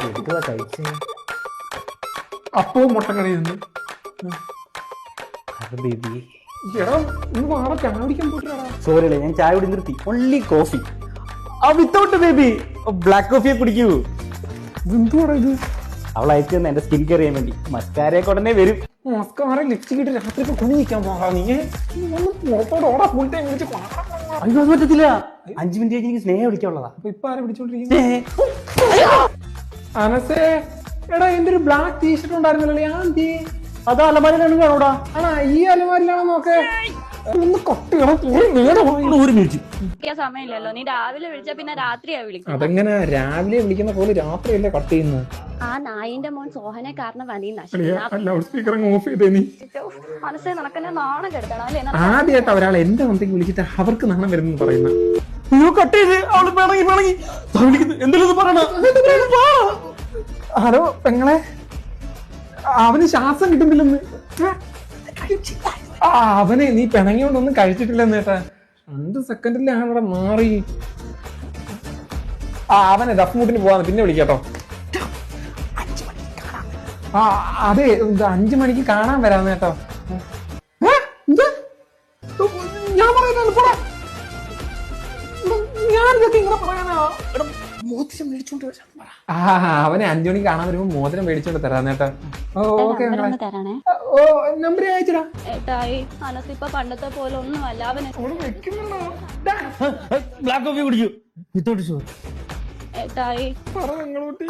എന്തുവാ കഴിച്ചേ? അപ്പവും മുട്ടക്കറി ഉണ്ട്. ബേബി എടാ ഇന്ന് വാട ചായ കുടിക്കാൻ പോയിട്ടാടാ. സോറി ഞാൻ ചായ കുടി നിർത്തി. Only coffee. Without baby black കോഫിയെ കുടിക്കൂ. ഇതെന്തുവാടാ ഇത്? അവൾ അയച്ചു തന്നെ എന്റെ സ്കിൻ കെയർ ചെയ്യാൻ വേണ്ടി. മസ്കാരയൊക്കെ ഉടനെ വരും. മസ്കാര ലിപ്സ്റ്റിക് ഇട്ട് രാത്രി ഇപ്പൊ കുഞ്ഞു നിൽക്കാൻ പോകാ. നീ പുറത്തോട് ഓടാ ഫുൾ ടൈം വിളിച്ച്. അയ്യോ അത് പറ്റത്തില്ല. 5 മിനിറ്റ് കഴിഞ്ഞ് എനിക്ക് സ്നേഹം വിളിക്കാനുള്ളതാ. അപ്പൊ ഇപ്പൊ ആരെ പിടിച്ചോണ്ടിരിക്കുന്നു? അനസേ എടാ എന്റെ ഒരു ബ്ലാക്ക് ടീഷർട്ട് ഉണ്ടായിരുന്നല്ലോ, ഞാൻ എന്ത്? അതാ അലമാരയിലാണ് കാണൂടാ. ആണാ ഈ അലമാരിലാണോ നോക്കേ? ഒന്ന് കൊട്ടിടണം. ഒരു മിനിറ്റ് സമയമില്ലല്ലോ. നീ രാവിലെ വിളിച്ചാ പിന്നെ രാത്രിയാ വിളിക്കും. അതെങ്ങനെ രാവിലെ വിളിക്കുന്ന പോലെ രാത്രിയല്ലേ കട്ട് ചെയ്യുന്നത്? ആ നായിന്റെ മോൻ സോഹനെ കാരണം വനി ലൗഡ് സ്പീക്കർ ഓഫ് ചെയ്തേ നീ. മനസ്സേ നിനക്കെന്നെ നാണം കെടുത്തണം അല്ലേ? ആദ്യമായിട്ട് ഒരാൾ എന്റെ മന്ത്രിക്ക് വിളിച്ചിട്ട് അവർക്ക് നാണം വരുന്നു പറയുന്ന. കട്ട് ചെയ്ത് അവള് പിണങ്ങി എന്തെങ്കിലും പറയണ. ഹലോ പെങ്ങളെ, അവന് ശ്വാസം കിട്ടുന്നില്ലെന്ന്. അവനെ നീ പിണങ്ങിയോണ്ടൊന്നും കഴിച്ചിട്ടില്ലെന്ന് കേട്ടാ. 2 സെക്കൻഡിലാണ് ഇവിടെ മാറി. അവനെ ദഫ്മുട്ടിന് പോവാന്ന്, പിന്നെ വിളിക്കാട്ടോ. അതെ 5 മണിക്ക് കാണാൻ വരാന്ന് കേട്ടോ. ഞാൻ പറയുന്നത് ഞാനിതൊക്കെ ഇങ്ങനെ പറയാനാ. മോതിരം മേടിച്ചോണ്ട് വരാൻ പറ. അവനെ 5 മണിക്ക് കാണാൻ വരുമ്പോ മോതിരം മേടിച്ചോണ്ട് തരാന്ന് കേട്ടോ. ഓക്കെ തരണേ. നമ്പർ അയച്ചടാ. ഏട്ടായി മനസ്സിപ്പ പണ്ടത്തെ പോലെ ഒന്നും അല്ല. അവന് ബ്ലാക്ക് കോഫി കുടിക്കൂ വിത്തൗട്ട് ഷുഗർ. ഏട്ടായി പറ നിങ്ങളോട്ട്.